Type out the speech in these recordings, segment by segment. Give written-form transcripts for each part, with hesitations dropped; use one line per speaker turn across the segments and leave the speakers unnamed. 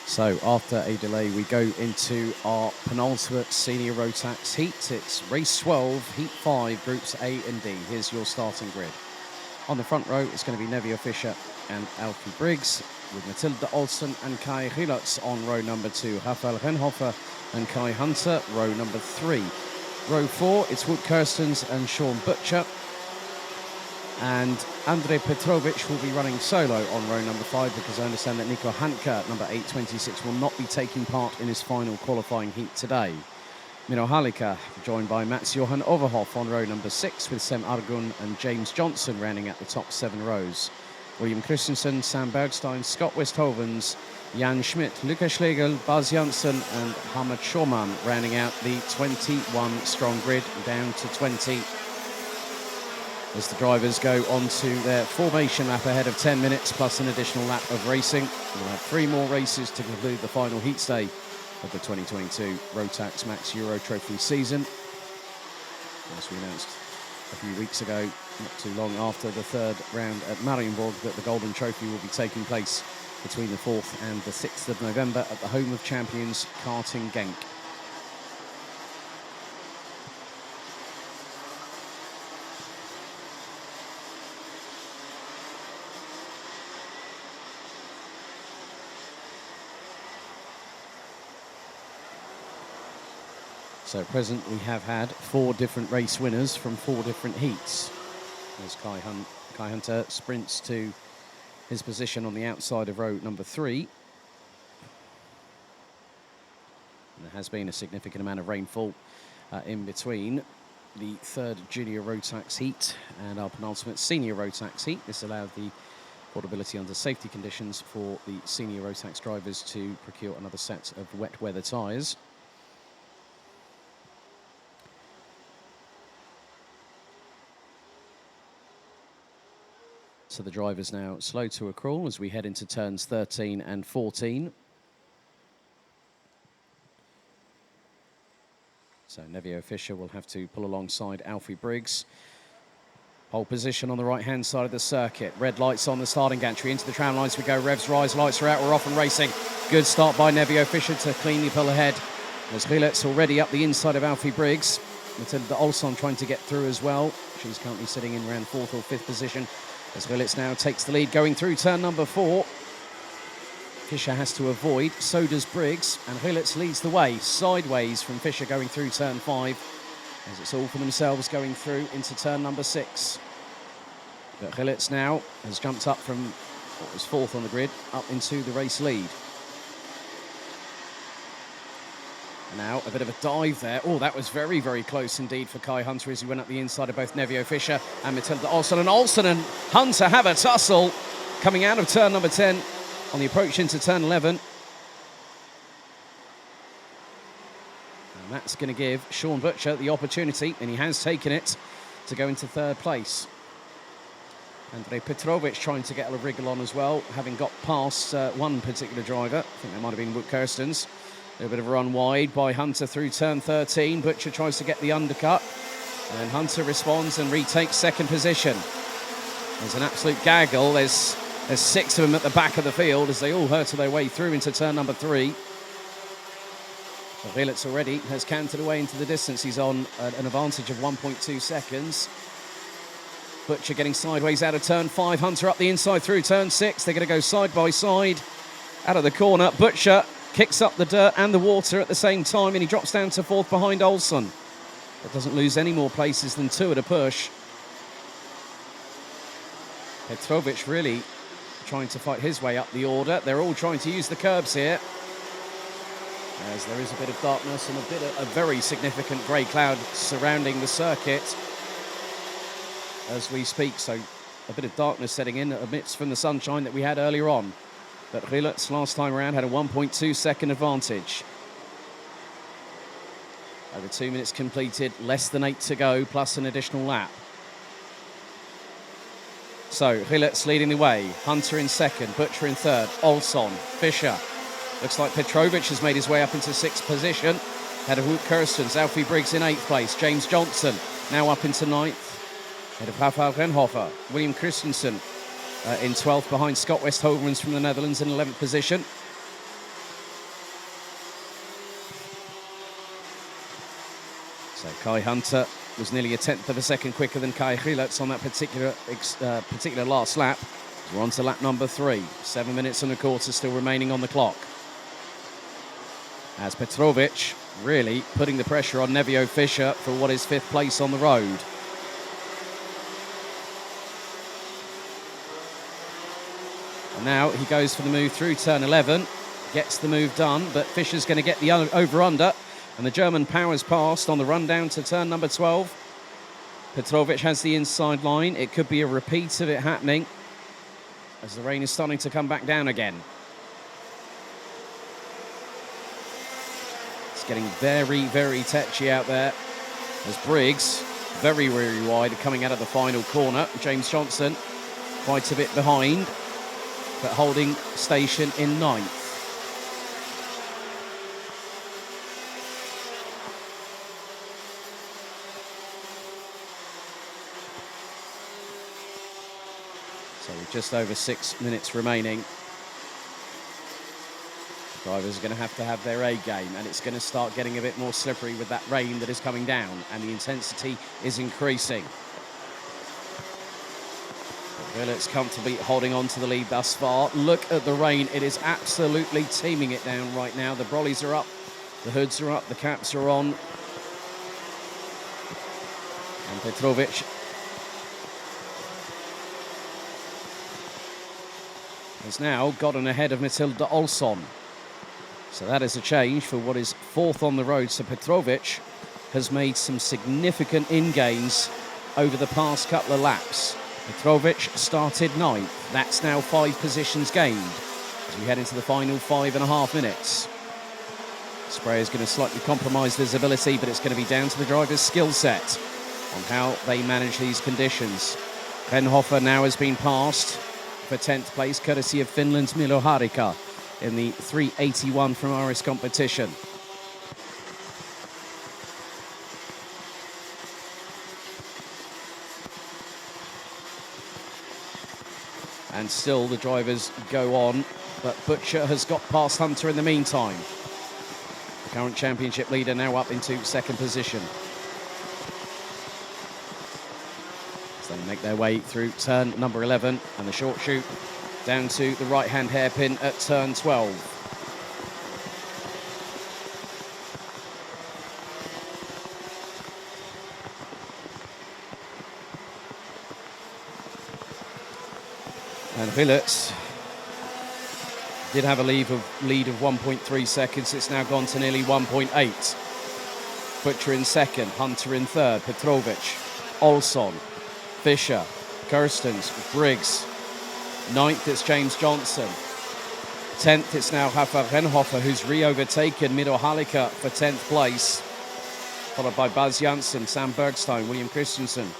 So after a delay, we go into our penultimate senior Rotax heat. It's race 12, heat 5, groups A and D. Here's your starting grid. On the front row, it's going to be Nevio Fischer and Alfie Briggs, with Matilda Olsen and Kai Gilutz on row number 2, Rafael Renhofer and Kai Hunter, row number 3. Row 4, it's Wout Kirstens and Sean Butcher. And Andrej Petrovic will be running solo on row number 5, because I understand that Nico Handke, number 826, will not be taking part in his final qualifying heat today. Mino Halika, joined by Mats Johan Overhoff on row number 6, with Sem Argun and James Johnson rounding out the top 7 rows. William Christensen, Sam Bergstein, Scott Westhovens, Jan Schmidt, Lukas Schlegel, Baz Janssen and Hamad Shorman rounding out the 21-strong grid down to 20. As the drivers go on to their formation lap ahead of 10 minutes plus an additional lap of racing. We'll have 3 more races to conclude the final heat stay of the 2022 Rotax Max Euro Trophy season. As we announced a few weeks ago, not too long after the 3rd round at Marienborg, that the Golden Trophy will be taking place between the 4th and the 6th of November at the home of champions, Karting Genk. So at present, we have had 4 different race winners from 4 different heats. As Kai Hunter sprints to his position on the outside of row number 3. And there has been a significant amount of rainfall in between the 3rd junior Rotax heat and our penultimate senior Rotax heat. This allowed the portability under safety conditions for the senior Rotax drivers to procure another set of wet weather tyres. So the drivers now slow to a crawl as we head into turns 13 and 14. So Nevio Fischer will have to pull alongside Alfie Briggs. Pole position on the right-hand side of the circuit. Red lights on the starting gantry. Into the tram lines we go. Revs rise, lights are out. We're off and racing. Good start by Nevio Fischer to cleanly pull ahead. There's Gilutz already up the inside of Alfie Briggs. Matilda Olson trying to get through as well. She's currently sitting in around 4th or 5th position. As Gilutz now takes the lead going through turn number 4. Fischer has to avoid, so does Briggs, and Gilutz leads the way, sideways from Fischer going through turn 5, as it's all for themselves going through into turn number 6. But Gilutz now has jumped up from what was 4th on the grid, up into the race lead. And now a bit of a dive there. Oh, that was very, very close indeed for Kai Hunter as he went up the inside of both Nevio Fischer and Matilda Olsen. And Olsen and Hunter have a tussle coming out of turn number 10 on the approach into turn 11. And that's going to give Sean Butcher the opportunity, and he has taken it, to go into 3rd place. Andrej Petrovic trying to get a wriggle on as well, having got past one particular driver. I think that might have been Wout Kirstens. A little bit of a run wide by Hunter through turn 13. Butcher tries to get the undercut. And Hunter responds and retakes 2nd position. There's an absolute gaggle. There's 6 of them at the back of the field as they all hurtle their way through into turn number 3. Gilutz already has cantered away into the distance. He's on an advantage of 1.2 seconds. Butcher getting sideways out of turn 5. Hunter up the inside through turn 6. They're going to go side by side out of the corner. Butcher kicks up the dirt and the water at the same time, and he drops down to 4th behind Olsen, but doesn't lose any more places than 2 at a push. Petrovic really trying to fight his way up the order. They're all trying to use the curbs here, as there is a bit of darkness and a very significant grey cloud surrounding the circuit as we speak. So a bit of darkness setting in amidst from the sunshine that we had earlier on. But Gilutz last time around had a 1.2 second advantage. Over 2 minutes completed, less than 8 to go, plus an additional lap. So Gilutz leading the way, Hunter in 2nd, Butcher in 3rd, Olson, Fischer. Looks like Petrovic has made his way up into 6th position. Ahead of Wout Kirstens, Alfie Briggs in 8th place, James Johnson now up into 9th. Ahead of Rafael Renhofer, William Christensen in 12th behind Scott Westhovens from the Netherlands in 11th position. So Kai Hunter was nearly a tenth of a second quicker than Kai Gilets on that particular last lap. We're on to lap number 3. 7 minutes and a quarter still remaining on the clock. As Petrovic really putting the pressure on Nevio Fischer for what is 5th place on the road. And now he goes for the move through turn 11, gets the move done, but Fischer's going to get the over-under, and the German powers past on the run down to turn number 12. Petrovic has the inside line. It could be a repeat of it happening as the rain is starting to come back down again. It's getting very, very tetchy out there as Briggs, very, very wide, coming out of the final corner. James Johnson quite a bit behind, but holding station in 9th. So with just over 6 minutes remaining, drivers are going to have their A game, and it's going to start getting a bit more slippery with that rain that is coming down, and the intensity is increasing. Gilets comfortably holding on to the lead thus far. Look at the rain. It is absolutely teeming it down right now. The brollies are up, the hoods are up, the caps are on. And Petrovic has now gotten ahead of Matilda Olsson. So that is a change for what is 4th on the road. So Petrovic has made some significant in-gains over the past couple of laps. Petrovic started 9th. That's now 5 positions gained as we head into the final 5.5 minutes. Spray is going to slightly compromise visibility, but it's going to be down to the driver's skill set on how they manage these conditions. Renhofer now has been passed for 10th place, courtesy of Finland's Milo Harika in the 381 from RS competition. And still the drivers go on, but Butcher has got past Hunter in the meantime. The current championship leader now up into 2nd position. So they make their way through turn number 11 and the short chute down to the right-hand hairpin at turn 12. And Gilets did have a lead of 1.3 seconds. It's now gone to nearly 1.8. Butcher in 2nd, Hunter in 3rd, Petrovic, Olsson, Fischer, Kirstens, Briggs. 9th, it's James Johnson. 10th, it's now Rafa Renhofer, who's re-overtaken Miro Halika for 10th place, followed by Baz Janssen, Sam Bergstein, William Christensen,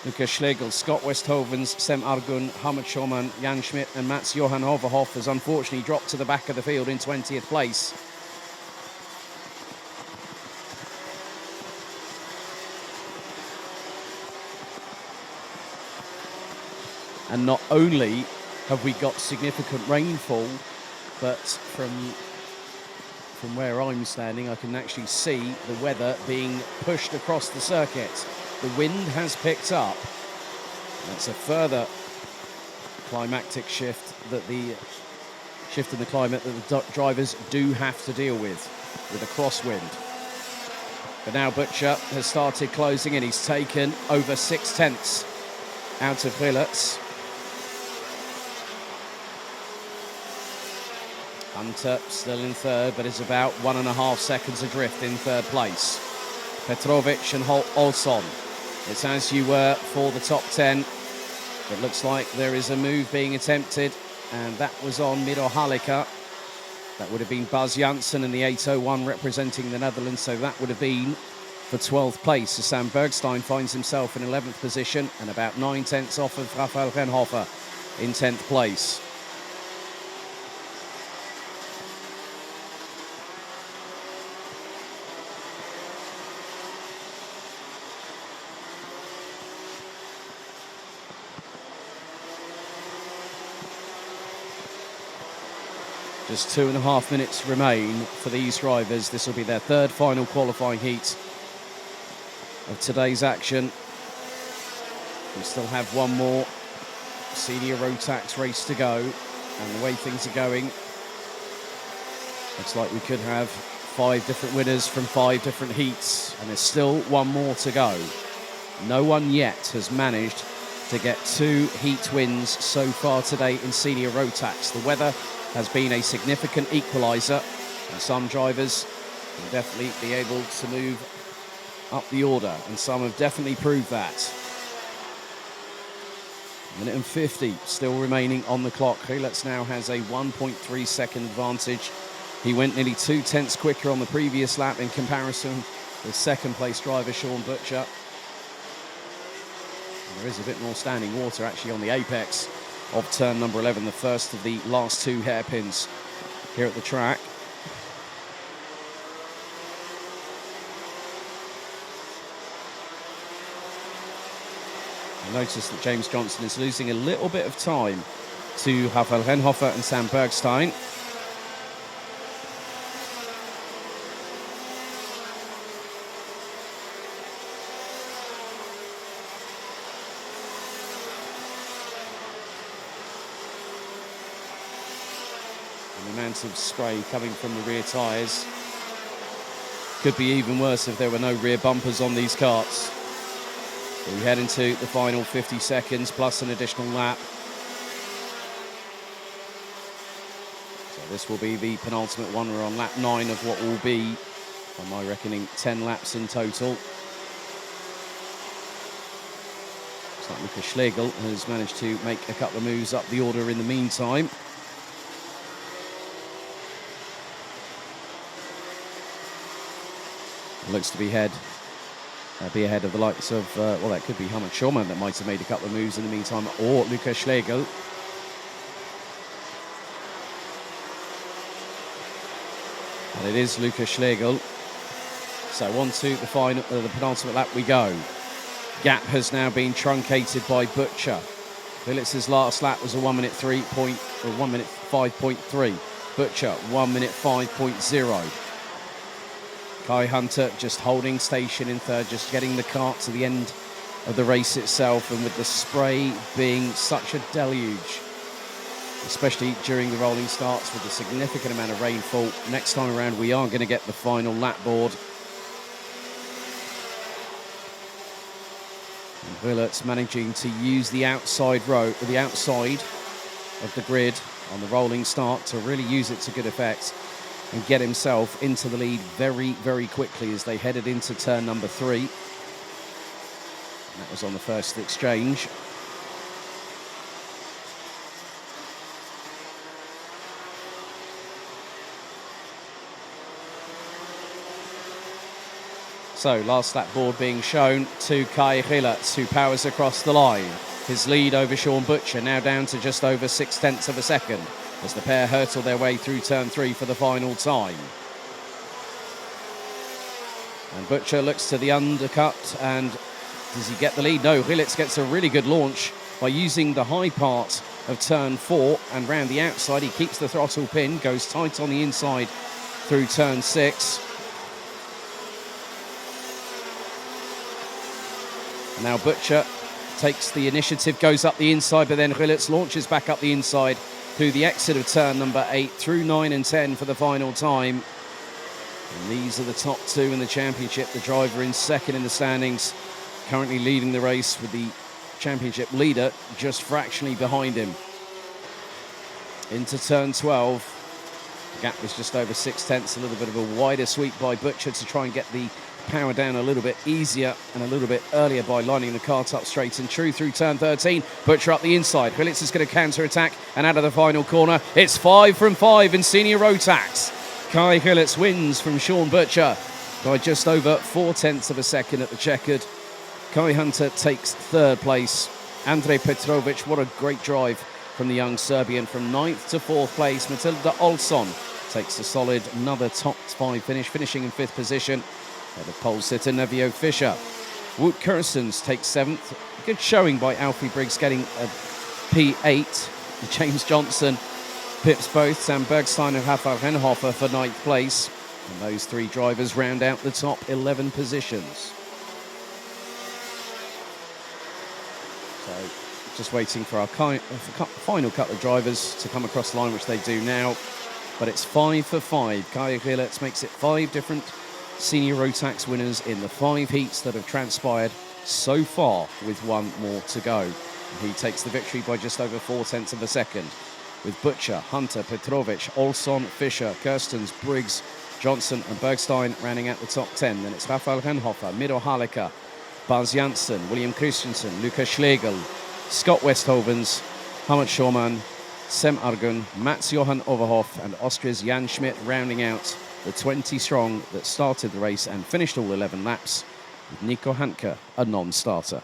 Lukas Schlegel, Scott Westhoven's, Sem Argun, Hamid Schoman, Jan Schmidt and Mats Johan Overhoff has unfortunately dropped to the back of the field in 20th place. And not only have we got significant rainfall, but from where I'm standing, I can actually see the weather being pushed across the circuit. The wind has picked up. That's a further climactic shift in the climate that the drivers do have to deal with a crosswind. But now Butcher has started closing in. He's taken over 6/10 out of Gilets. Hunter still in 3rd, but is about 1.5 seconds adrift in 3rd place. Petrovic and Olsson. It's as you were for the top 10. It looks like there is a move being attempted, and that was on Miro Halika. That would have been Baz Janssen in the 801 representing the Netherlands, so that would have been for 12th place. So Sam Bergstein finds himself in 11th position and about 9/10 off of Rafael Renhofer in 10th place. Just 2.5 minutes remain for these drivers. This will be their 3rd final qualifying heat of today's action. We still have one more senior Rotax race to go, and the way things are going, looks like we could have 5 different winners from 5 different heats, and there's still one more to go. No one yet has managed to get 2 heat wins so far today in senior Rotax. The weather has been a significant equaliser, and some drivers will definitely be able to move up the order, and some have definitely proved that. 1:50 still remaining on the clock. Gilets now has a 1.3 second advantage. He went nearly 2 tenths quicker on the previous lap in comparison with second place driver Sean Butcher. And there is a bit more standing water actually on the apex of turn number 11, the first of the last 2 hairpins here at the track. I noticed that James Johnson is losing a little bit of time to Rafael Renhofer and Sam Bergstein. And the amount of spray coming from the rear tyres could be even worse if there were no rear bumpers on these karts. We head into the final 50 seconds plus an additional lap. So this will be the penultimate one. We're on lap 9 of what will be, by my reckoning, 10 laps in total. Looks like Lukas Schlegel has managed to make a couple of moves up the order in the meantime. It looks to be ahead of the likes of, well, that could be Hamad Schaumann that might have made a couple of moves in the meantime, or Lukas Schlegel. And it is Lukas Schlegel. So on to the final, the penultimate lap we go. Gap has now been truncated by Butcher. Phillips's last lap was a 1 minute 5.3. Butcher 1 minute 5.0. Kai Hunter just holding station in third, just getting the kart to the end of the race itself, and with the spray being such a deluge, especially during the rolling starts with a significant amount of rainfall, next time around we are going to get the final lap board. And Willert's managing to use the outside road, or the outside of the grid on the rolling start, to really use it to good effect and get himself into the lead very, very quickly as they headed into turn number 3. And that was on the first exchange. So, last lap board being shown to Kai Gillet, who powers across the line. His lead over Sean Butcher now down to just over 6 tenths of a second, as the pair hurtle their way through turn 3 for the final time. And Butcher looks to the undercut, and does he get the lead? No, Gillet gets a really good launch by using the high part of turn 4, and round the outside he keeps the throttle pin, goes tight on the inside through turn 6. And now Butcher takes the initiative, goes up the inside, but then Gillet launches back up the inside through the exit of turn number 8, through 9 and 10 for the final time. And these are the top 2 in the championship. The driver in second in the standings, currently leading the race, with the championship leader just fractionally behind him. Into turn 12. The gap was just over 6 tenths, a little bit of a wider sweep by Butcher to try and get the power down a little bit easier and a little bit earlier by lining the kart up straight and true through turn 13. Butcher up the inside. Gillet is going to counter-attack, and out of the final corner, it's 5 from 5 in senior Rotax. Kai Gillet wins from Sean Butcher by just over 4 tenths of a second at the checkered. Kai Hunter takes third place. Andrej Petrovic, what a great drive from the young Serbian, from 9th to 4th place. Matilda Olsson takes a solid another top 5 finish, finishing in 5th position. The pole sitter Nevio Fischer. Wout Kerstens takes 7th. Good showing by Alfie Briggs, getting a P8. James Johnson pips both. Sam Bergstein and Rafael Renhofer for 9th place. And those 3 drivers round out the top 11 positions. So just waiting for our final couple of drivers to come across the line, which they do now. But it's 5 for 5. Kaya Gilets makes it 5 different senior Rotax winners in the 5 heats that have transpired so far, with one more to go. And he takes the victory by just over 4/10 of a second, with Butcher, Hunter, Petrovic, Olson, Fischer, Kirstens, Briggs, Johnson and Bergstein rounding out the top 10. Then it's Rafael Renhofer, Mido Hallecker, Bas Janssen, William Christensen, Lukas Schlegel, Scott Westhovens, Hamad Schaumann, Sem Argun, Mats Johan Overhoff and Austria's Jan Schmidt rounding out the 20 strong that started the race and finished all 11 laps, with Nico Handke a non-starter.